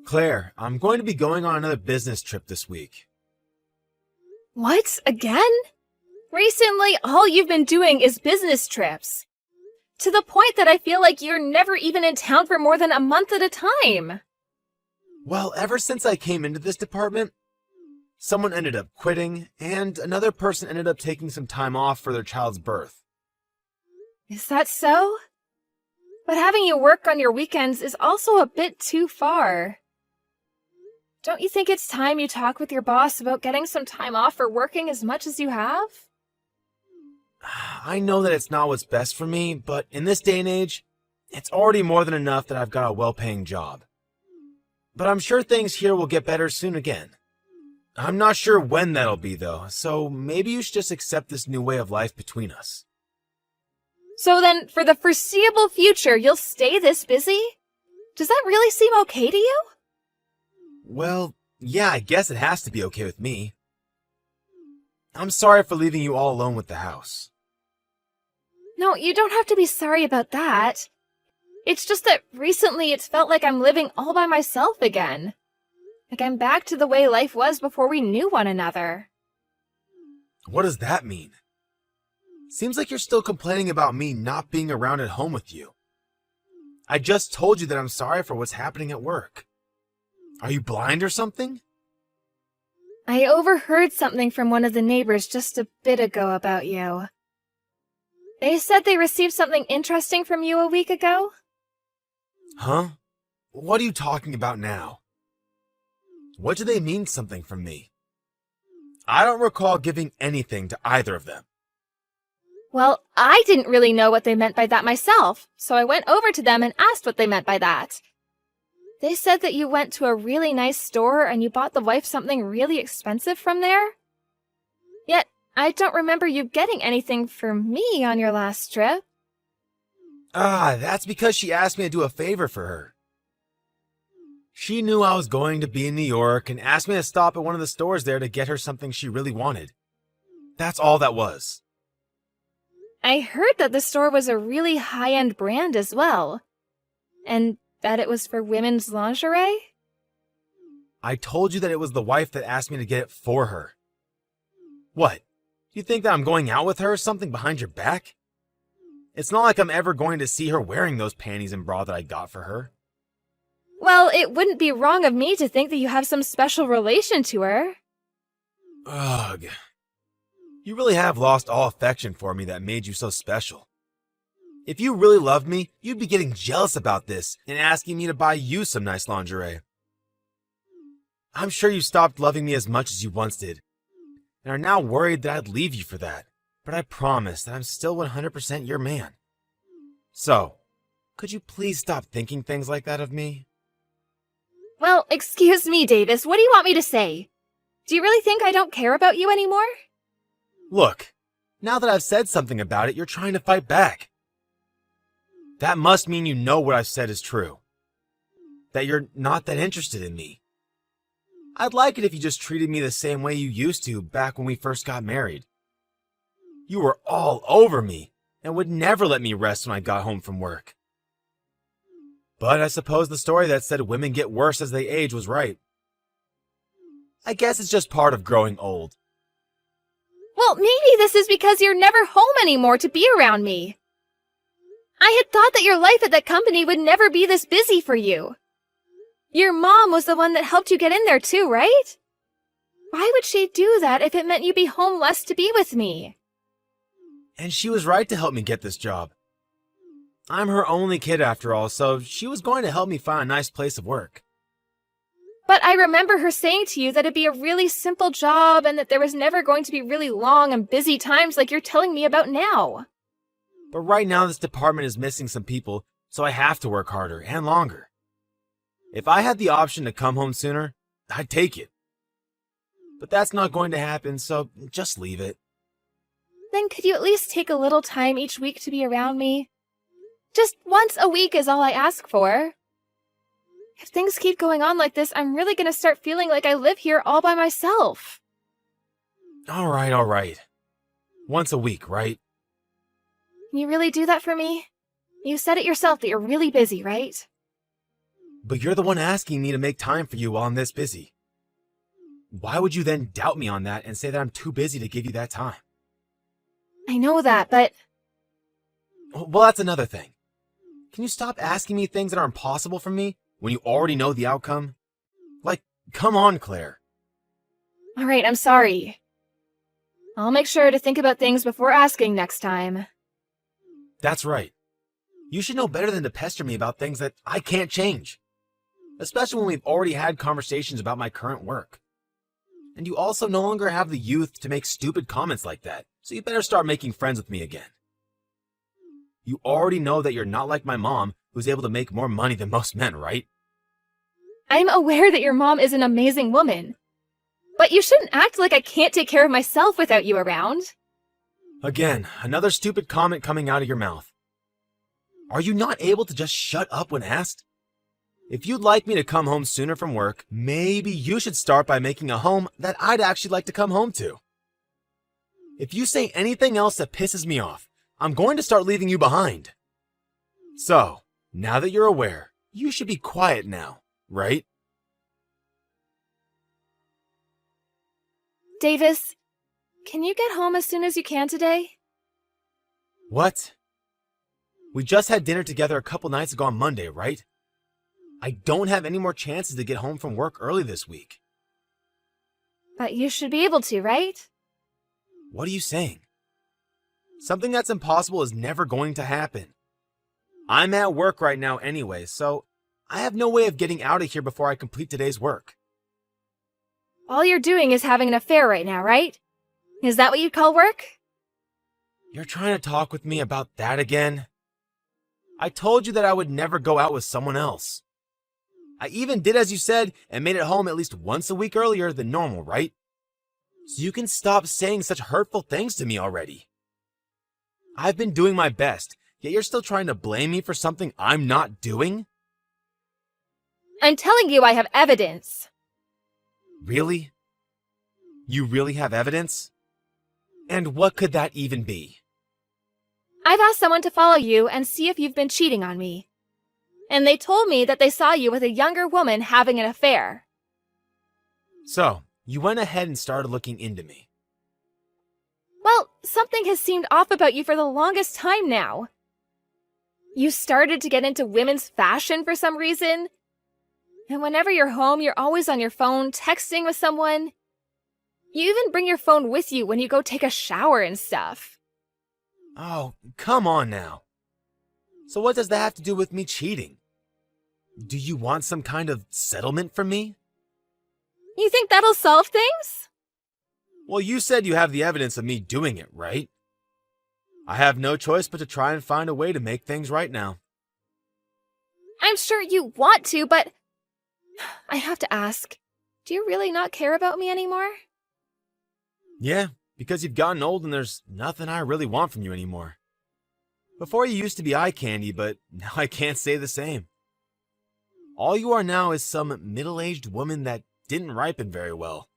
Claire, I'm going to be going on another business trip this week. What? Again? Recently, all you've been doing is business trips. To the point that I feel like you're never even in town for more than a month at a time. Well, ever since I came into this department, someone ended up quitting, and another person ended up taking some time off for their child's birth. Is that so? But having you work on your weekends is also a bit too far. Don't you think it's time you talk with your boss about getting some time off for working as much as you have? I know that it's not what's best for me, but in this day and age, it's already more than enough that I've got a well-paying job. But I'm sure things here will get better soon again. I'm not sure when that'll be, though, so maybe you should just accept this new way of life between us. So then, for the foreseeable future, you'll stay this busy? Does that really seem okay to you? Well, yeah, I guess it has to be okay with me. I'm sorry for leaving you all alone with the house. No, you don't have to be sorry about that. It's just that recently it's felt like I'm living all by myself again. Like I'm back to the way life was before we knew one another. What does that mean? Seems like you're still complaining about me not being around at home with you. I just told you that I'm sorry for what's happening at work. Are you blind or something? I overheard something from one of the neighbors just a bit ago about you. They said they received something interesting from you a week ago? Huh? What are you talking about now? What do they mean something from me? I don't recall giving anything to either of them. Well, I didn't really know what they meant by that myself, so I went over to them and asked what they meant by that. They said that you went to a really nice store and you bought the wife something really expensive from there. Yet, I don't remember you getting anything for me on your last trip. That's because she asked me to do a favor for her. She knew I was going to be in New York and asked me to stop at one of the stores there to get her something she really wanted. That's all that was. I heard that the store was a really high-end brand as well. And that it was for women's lingerie? I told you that it was the wife that asked me to get it for her. What? You think that I'm going out with her or something behind your back? It's not like I'm ever going to see her wearing those panties and bra that I got for her. Well, it wouldn't be wrong of me to think that you have some special relation to her. Ugh. You really have lost all affection for me that made you so special. If you really loved me, you'd be getting jealous about this and asking me to buy you some nice lingerie. I'm sure you stopped loving me as much as you once did, and are now worried that I'd leave you for that, but I promise that I'm still 100% your man. So, could you please stop thinking things like that of me? Well, excuse me, Davis, what do you want me to say? Do you really think I don't care about you anymore? Look, now that I've said something about it, you're trying to fight back. That must mean you know what I've said is true. That you're not that interested in me. I'd like it if you just treated me the same way you used to back when we first got married. You were all over me and would never let me rest when I got home from work. But I suppose the story that said women get worse as they age was right. I guess it's just part of growing old. Well, maybe this is because you're never home anymore to be around me. I had thought that your life at that company would never be this busy for you. Your mom was the one that helped you get in there too, right? Why would she do that if it meant you'd be home less to be with me? And she was right to help me get this job. I'm her only kid after all, so she was going to help me find a nice place of work. But I remember her saying to you that it'd be a really simple job and that there was never going to be really long and busy times like you're telling me about now. But right now this department is missing some people, so I have to work harder and longer. If I had the option to come home sooner, I'd take it. But that's not going to happen, so just leave it. Then could you at least take a little time each week to be around me? Just once a week is all I ask for. If things keep going on like this, I'm really going to start feeling like I live here all by myself. All right. Once a week, right? You really do that for me? You said it yourself that you're really busy, right? But you're the one asking me to make time for you while I'm this busy. Why would you then doubt me on that and say that I'm too busy to give you that time? I know that, but Well, that's another thing. Can you stop asking me things that are impossible for me when you already know the outcome? Like, come on, Claire. all right, I'm sorry. I'll make sure to think about things before asking next time. That's right. You should know better than to pester me about things that I can't change. Especially when we've already had conversations about my current work. And you also no longer have the youth to make stupid comments like that, so you better start making friends with me again. You already know that you're not like my mom, who's able to make more money than most men, right? I'm aware that your mom is an amazing woman. But you shouldn't act like I can't take care of myself without you around. Again, another stupid comment coming out of your mouth. Are you not able to just shut up when asked? If you'd like me to come home sooner from work, maybe you should start by making a home that I'd actually like to come home to. If you say anything else that pisses me off, I'm going to start leaving you behind. So, now that you're aware, you should be quiet now, right? Davis, can you get home as soon as you can today? What? We just had dinner together a couple nights ago on Monday, right? I don't have any more chances to get home from work early this week. But you should be able to, right? What are you saying? Something that's impossible is never going to happen. I'm at work right now anyway, so I have no way of getting out of here before I complete today's work. All you're doing is having an affair right now, right? Is that what you call work? You're trying to talk with me about that again? I told you that I would never go out with someone else. I even did as you said and made it home at least once a week earlier than normal, right? So you can stop saying such hurtful things to me already. I've been doing my best, yet you're still trying to blame me for something I'm not doing? I'm telling you I have evidence. Really? You really have evidence? And what could that even be? I've asked someone to follow you and see if you've been cheating on me. And they told me that they saw you with a younger woman having an affair. So, you went ahead and started looking into me. Well, something has seemed off about you for the longest time now. You started to get into women's fashion for some reason. And whenever you're home, you're always on your phone, texting with someone. You even bring your phone with you when you go take a shower and stuff. Oh, come on now. So what does that have to do with me cheating? Do you want some kind of settlement from me? You think that'll solve things? Well, you said you have the evidence of me doing it, right? I have no choice but to try and find a way to make things right now. I'm sure you want to, but I have to ask, do you really not care about me anymore? Yeah, because you've gotten old and there's nothing I really want from you anymore. Before you used to be eye candy, but now I can't say the same. All you are now is some middle-aged woman that didn't ripen very well.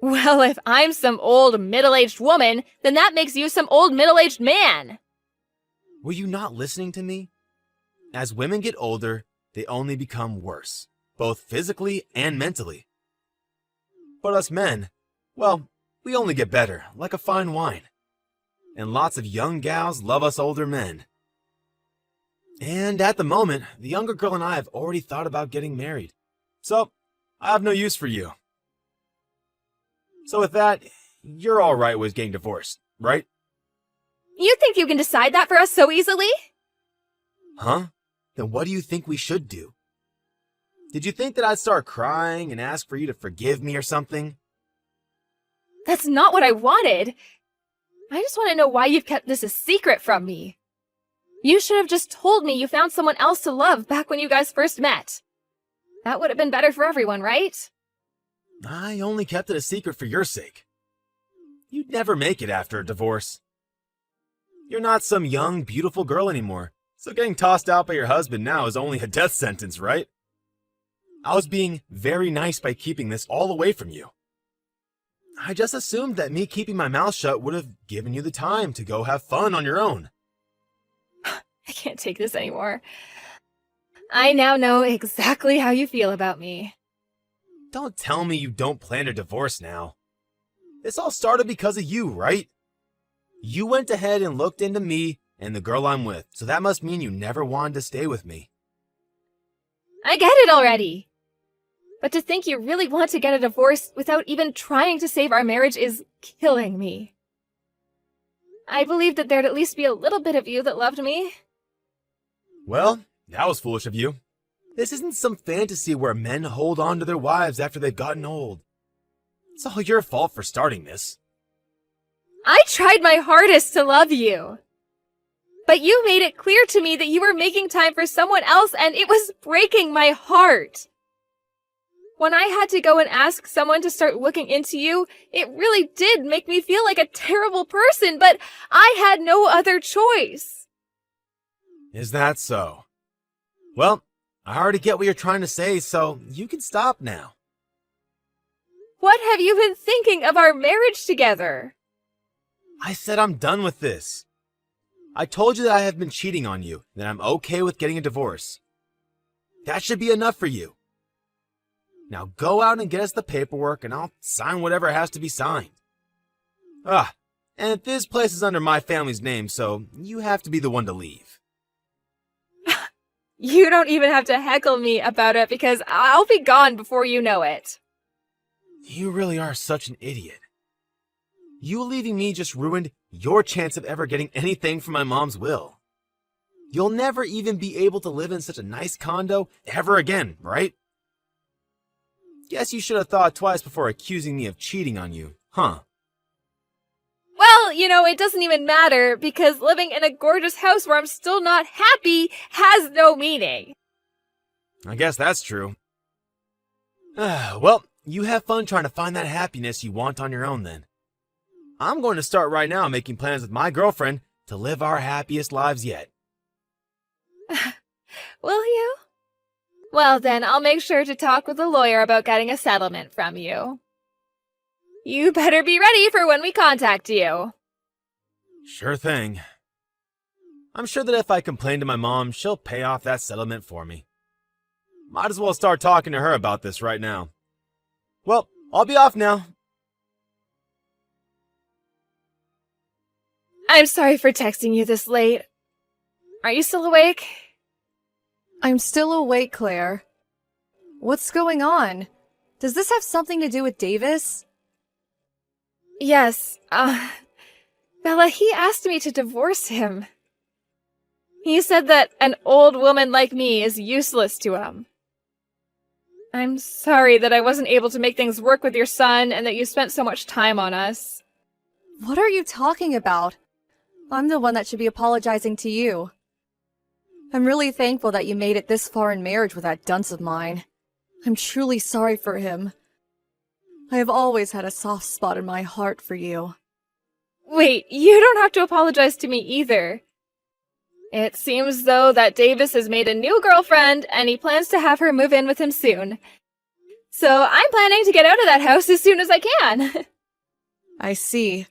Well, if I'm some old middle-aged woman, then that makes you some old middle-aged man. Were you not listening to me? As women get older, they only become worse, both physically and mentally. But us men, well, we only get better, like a fine wine. And lots of young gals love us older men. And at the moment, the younger girl and I have already thought about getting married. So, I have no use for you. So with that, you're alright with getting divorced, right? You think you can decide that for us so easily? Huh? Then what do you think we should do? Did you think that I'd start crying and ask for you to forgive me or something? That's not what I wanted. I just want to know why you've kept this a secret from me. You should have just told me you found someone else to love back when you guys first met. That would have been better for everyone, right? I only kept it a secret for your sake. You'd never make it after a divorce. You're not some young, beautiful girl anymore, so getting tossed out by your husband now is only a death sentence, right? I was being very nice by keeping this all away from you. I just assumed that me keeping my mouth shut would have given you the time to go have fun on your own. I can't take this anymore. I now know exactly how you feel about me. Don't tell me you don't plan a divorce now. This all started because of you, right? You went ahead and looked into me and the girl I'm with, so that must mean you never wanted to stay with me. I get it already. But to think you really want to get a divorce without even trying to save our marriage is killing me. I believed that there'd at least be a little bit of you that loved me. Well, that was foolish of you. This isn't some fantasy where men hold on to their wives after they've gotten old. It's all your fault for starting this. I tried my hardest to love you. But you made it clear to me that you were making time for someone else, and it was breaking my heart. When I had to go and ask someone to start looking into you, it really did make me feel like a terrible person, but I had no other choice. Is that so? Well, I already get what you're trying to say, so you can stop now. What have you been thinking of our marriage together? I said I'm done with this. I told you that I have been cheating on you, and that I'm okay with getting a divorce. That should be enough for you. Now go out and get us the paperwork, and I'll sign whatever has to be signed. And this place is under my family's name, so you have to be the one to leave. You don't even have to heckle me about it because I'll be gone before you know it. You really are such an idiot. You leaving me just ruined your chance of ever getting anything from my mom's will. You'll never even be able to live in such a nice condo ever again, right? Guess you should have thought twice before accusing me of cheating on you, huh? Well, it doesn't even matter because living in a gorgeous house where I'm still not happy has no meaning. I guess that's true. Well, you have fun trying to find that happiness you want on your own then. I'm going to start right now making plans with my girlfriend to live our happiest lives yet. Will you? Well then, I'll make sure to talk with a lawyer about getting a settlement from you. You better be ready for when we contact you. Sure thing. I'm sure that if I complain to my mom, she'll pay off that settlement for me. Might as well start talking to her about this right now. Well, I'll be off now. I'm sorry for texting you this late. Are you still awake? I'm still awake, Claire. What's going on? Does this have something to do with Davis? Yes, Bella, he asked me to divorce him. He said that an old woman like me is useless to him. I'm sorry that I wasn't able to make things work with your son and that you spent so much time on us. What are you talking about? I'm the one that should be apologizing to you. I'm really thankful that you made it this far in marriage with that dunce of mine. I'm truly sorry for him. I have always had a soft spot in my heart for you. Wait, you don't have to apologize to me either. It seems though that Davis has made a new girlfriend and he plans to have her move in with him soon. So I'm planning to get out of that house as soon as I can. I see.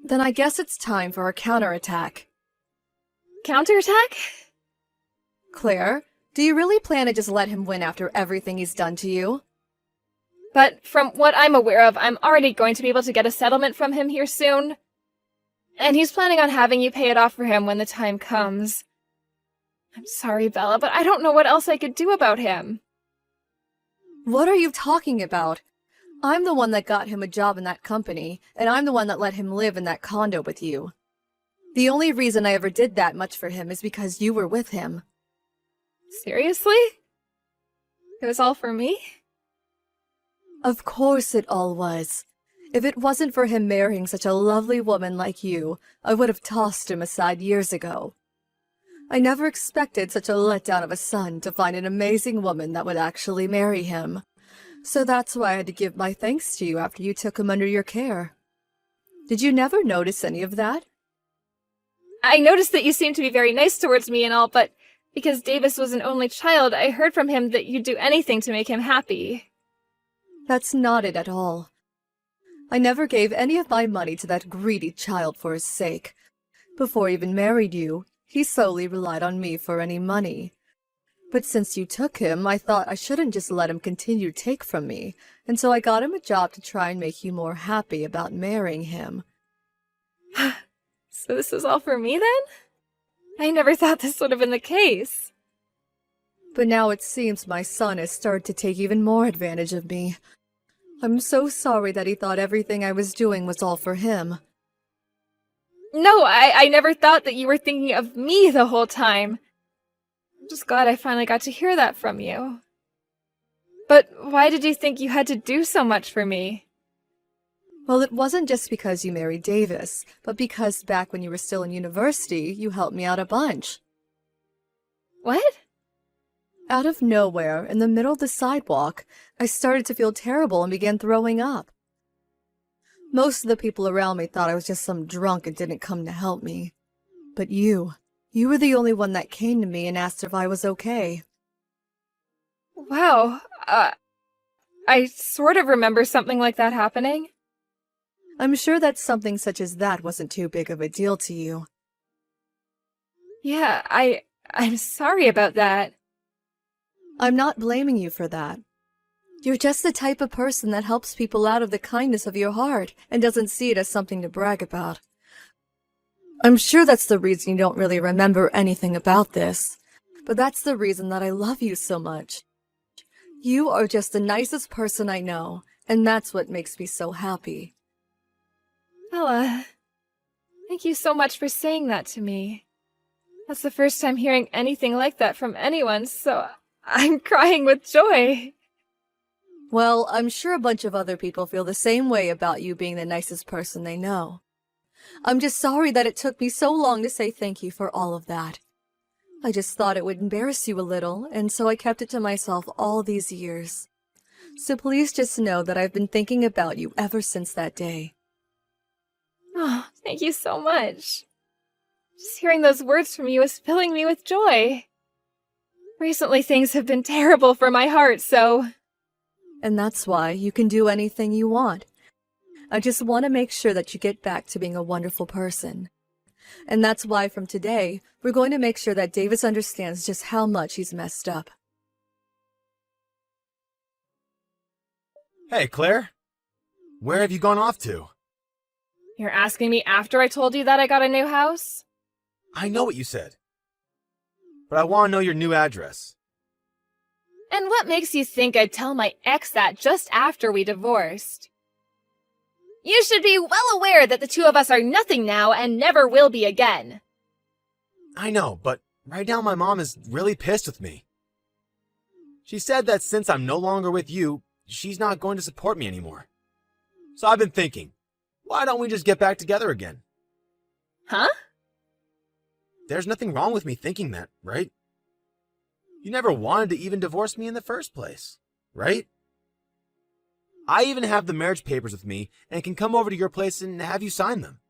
Then I guess it's time for a counterattack. Counterattack? Claire, do you really plan to just let him win after everything he's done to you? But from what I'm aware of, I'm already going to be able to get a settlement from him here soon. And he's planning on having you pay it off for him when the time comes. I'm sorry, Bella, but I don't know what else I could do about him. What are you talking about? I'm the one that got him a job in that company, and I'm the one that let him live in that condo with you. The only reason I ever did that much for him is because you were with him. Seriously? It was all for me? Of course it all was. If it wasn't for him marrying such a lovely woman like you, I would have tossed him aside years ago. I never expected such a letdown of a son to find an amazing woman that would actually marry him. So that's why I had to give my thanks to you after you took him under your care. Did you never notice any of that? I noticed that you seemed to be very nice towards me and all, but because Davis was an only child, I heard from him that you'd do anything to make him happy. That's not it at all. I never gave any of my money to that greedy child for his sake. Before he even married you, he solely relied on me for any money. But since you took him, I thought I shouldn't just let him continue to take from me, and so I got him a job to try and make you more happy about marrying him. So this was all for me then? I never thought this would have been the case. But now it seems my son has started to take even more advantage of me. I'm so sorry that he thought everything I was doing was all for him. No, I never thought that you were thinking of me the whole time. I'm just glad I finally got to hear that from you. But why did you think you had to do so much for me? Well, it wasn't just because you married Davis, but because back when you were still in university, you helped me out a bunch. What? Out of nowhere, in the middle of the sidewalk, I started to feel terrible and began throwing up. Most of the people around me thought I was just some drunk and didn't come to help me. But you were the only one that came to me and asked if I was okay. Wow, I sort of remember something like that happening. I'm sure that something such as that wasn't too big of a deal to you. Yeah, I'm sorry about that. I'm not blaming you for that. You're just the type of person that helps people out of the kindness of your heart and doesn't see it as something to brag about. I'm sure that's the reason you don't really remember anything about this, but that's the reason that I love you so much. You are just the nicest person I know, and that's what makes me so happy. Ella, thank you so much for saying that to me. That's the first time hearing anything like that from anyone, so I'm crying with joy. Well, I'm sure a bunch of other people feel the same way about you being the nicest person they know. I'm just sorry that it took me so long to say thank you for all of that. I just thought it would embarrass you a little, and so I kept it to myself all these years. So please just know that I've been thinking about you ever since that day. Oh, thank you so much. Just hearing those words from you is filling me with joy. Recently things have been terrible for my heart, so... And that's why you can do anything you want. I just want to make sure that you get back to being a wonderful person. And that's why from today, we're going to make sure that Davis understands just how much he's messed up. Hey, Claire. Where have you gone off to? You're asking me after I told you that I got a new house? I know what you said. But I want to know your new address. And what makes you think I'd tell my ex that just after we divorced? You should be well aware that the two of us are nothing now and never will be again. I know, but right now my mom is really pissed with me. She said that since I'm no longer with you, she's not going to support me anymore. So I've been thinking, why don't we just get back together again? Huh? There's nothing wrong with me thinking that, right? You never wanted to even divorce me in the first place, right? I even have the marriage papers with me and can come over to your place and have you sign them.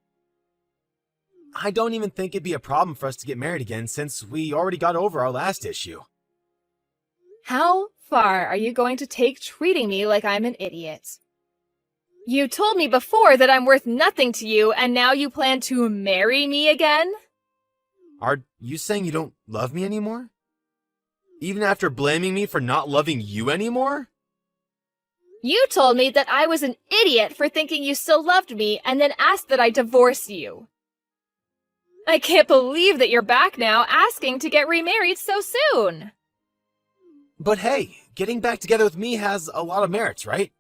I don't even think it'd be a problem for us to get married again since we already got over our last issue. How far are you going to take treating me like I'm an idiot? You told me before that I'm worth nothing to you, and now you plan to marry me again? Are you saying you don't love me anymore? Even after blaming me for not loving you anymore? You told me that I was an idiot for thinking you still loved me and then asked that I divorce you. I can't believe that you're back now asking to get remarried so soon. But hey, getting back together with me has a lot of merits, right?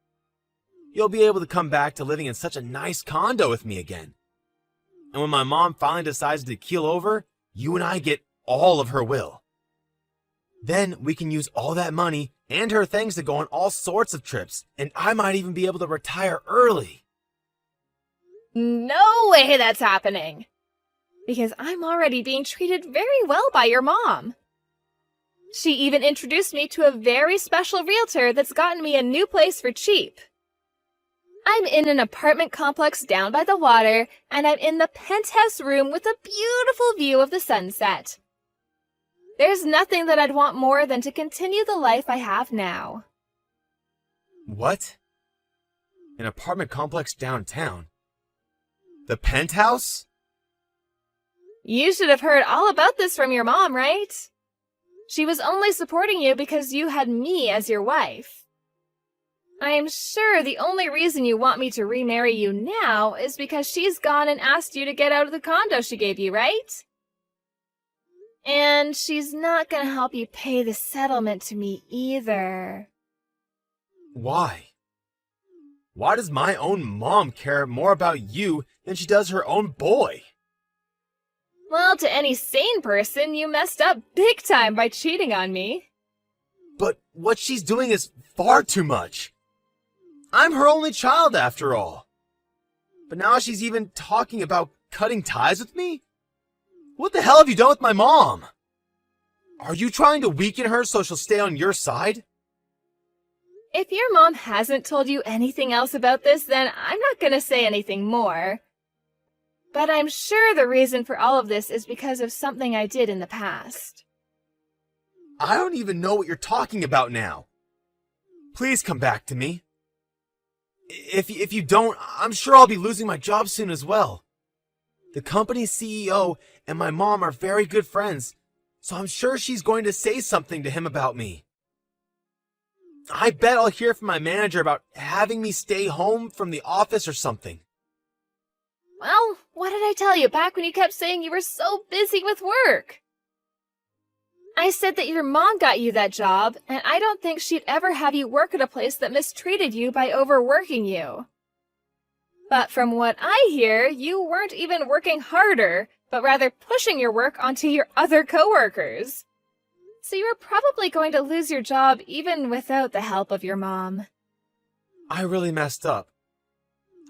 You'll be able to come back to living in such a nice condo with me again. And when my mom finally decides to keel over, you and I get all of her will. Then we can use all that money and her things to go on all sorts of trips, and I might even be able to retire early. No way that's happening. Because I'm already being treated very well by your mom. She even introduced me to a very special realtor that's gotten me a new place for cheap. I'm in an apartment complex down by the water, and I'm in the penthouse room with a beautiful view of the sunset. There's nothing that I'd want more than to continue the life I have now. What? An apartment complex downtown? The penthouse? You should have heard all about this from your mom, right? She was only supporting you because you had me as your wife. I'm sure the only reason you want me to remarry you now is because she's gone and asked you to get out of the condo she gave you, right? And she's not gonna help you pay the settlement to me either. Why? Why does my own mom care more about you than she does her own boy? Well, to any sane person, you messed up big time by cheating on me. But what she's doing is far too much. I'm her only child, after all. But now she's even talking about cutting ties with me? What the hell have you done with my mom? Are you trying to weaken her so she'll stay on your side? If your mom hasn't told you anything else about this, then I'm not gonna say anything more. But I'm sure the reason for all of this is because of something I did in the past. I don't even know what you're talking about now. Please come back to me. If you don't, I'm sure I'll be losing my job soon as well. The company's CEO and my mom are very good friends, so I'm sure she's going to say something to him about me. I bet I'll hear from my manager about having me stay home from the office or something. Well, what did I tell you back when you kept saying you were so busy with work? I said that your mom got you that job, and I don't think she'd ever have you work at a place that mistreated you by overworking you. But from what I hear, you weren't even working harder, but rather pushing your work onto your other coworkers. So you were probably going to lose your job even without the help of your mom. I really messed up.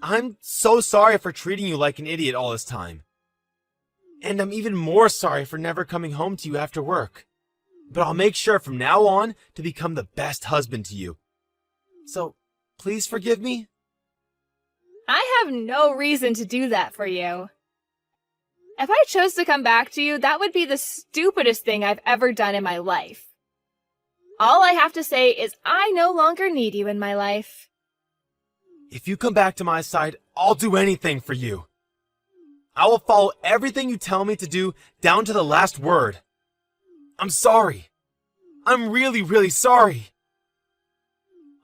I'm so sorry for treating you like an idiot all this time. And I'm even more sorry for never coming home to you after work. But I'll make sure from now on to become the best husband to you. So, please forgive me? I have no reason to do that for you. If I chose to come back to you, that would be the stupidest thing I've ever done in my life. All I have to say is I no longer need you in my life. If you come back to my side, I'll do anything for you. I will follow everything you tell me to do down to the last word. I'm sorry. I'm really, really sorry.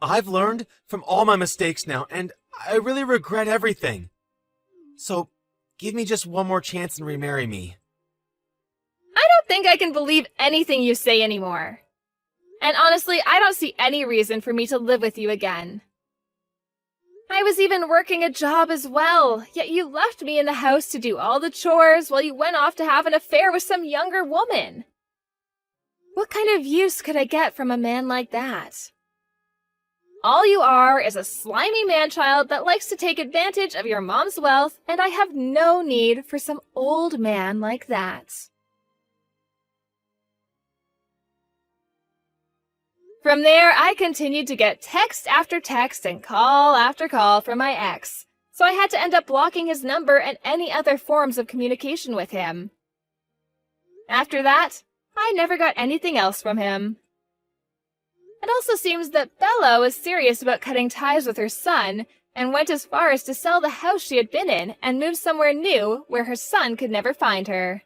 I've learned from all my mistakes now, and I really regret everything. So, give me just one more chance and remarry me. I don't think I can believe anything you say anymore. And honestly, I don't see any reason for me to live with you again. I was even working a job as well, yet you left me in the house to do all the chores while you went off to have an affair with some younger woman. What kind of use could I get from a man like that? All you are is a slimy man-child that likes to take advantage of your mom's wealth, and I have no need for some old man like that. From there, I continued to get text after text and call after call from my ex, so I had to end up blocking his number and any other forms of communication with him. After that, I never got anything else from him. It also seems that Bella was serious about cutting ties with her son and went as far as to sell the house she had been in and move somewhere new where her son could never find her.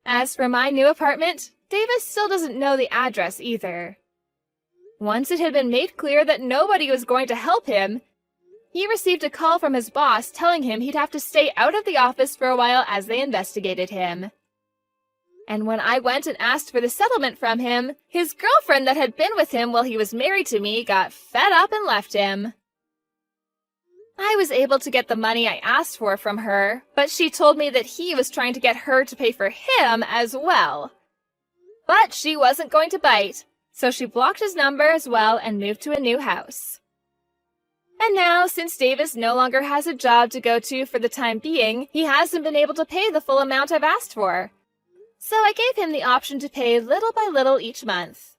As for my new apartment, Davis still doesn't know the address either. Once it had been made clear that nobody was going to help him, he received a call from his boss telling him he'd have to stay out of the office for a while as they investigated him. And when I went and asked for the settlement from him, his girlfriend that had been with him while he was married to me got fed up and left him. I was able to get the money I asked for from her, but she told me that he was trying to get her to pay for him as well. But she wasn't going to bite, so she blocked his number as well and moved to a new house. And now, since Davis no longer has a job to go to for the time being, he hasn't been able to pay the full amount I've asked for. So I gave him the option to pay little by little each month.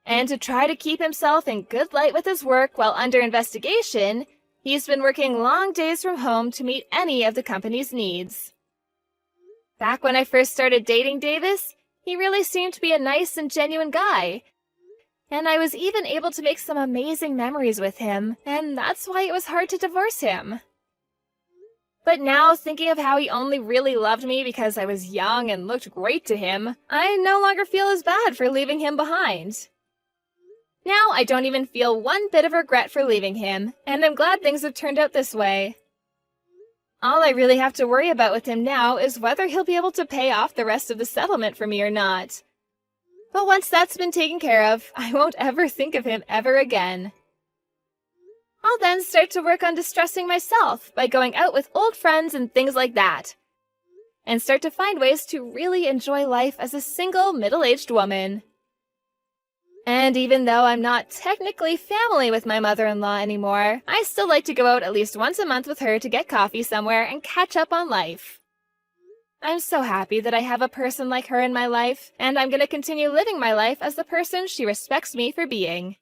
And to try to keep himself in good light with his work while under investigation, he's been working long days from home to meet any of the company's needs. Back when I first started dating Davis, he really seemed to be a nice and genuine guy. And I was even able to make some amazing memories with him, and that's why it was hard to divorce him. But now, thinking of how he only really loved me because I was young and looked great to him, I no longer feel as bad for leaving him behind. Now, I don't even feel one bit of regret for leaving him, and I'm glad things have turned out this way. All I really have to worry about with him now is whether he'll be able to pay off the rest of the settlement for me or not. But once that's been taken care of, I won't ever think of him ever again. I'll then start to work on distressing myself by going out with old friends and things like that, and start to find ways to really enjoy life as a single middle-aged woman. And even though I'm not technically family with my mother-in-law anymore, I still like to go out at least once a month with her to get coffee somewhere and catch up on life. I'm so happy that I have a person like her in my life, and I'm going to continue living my life as the person she respects me for being.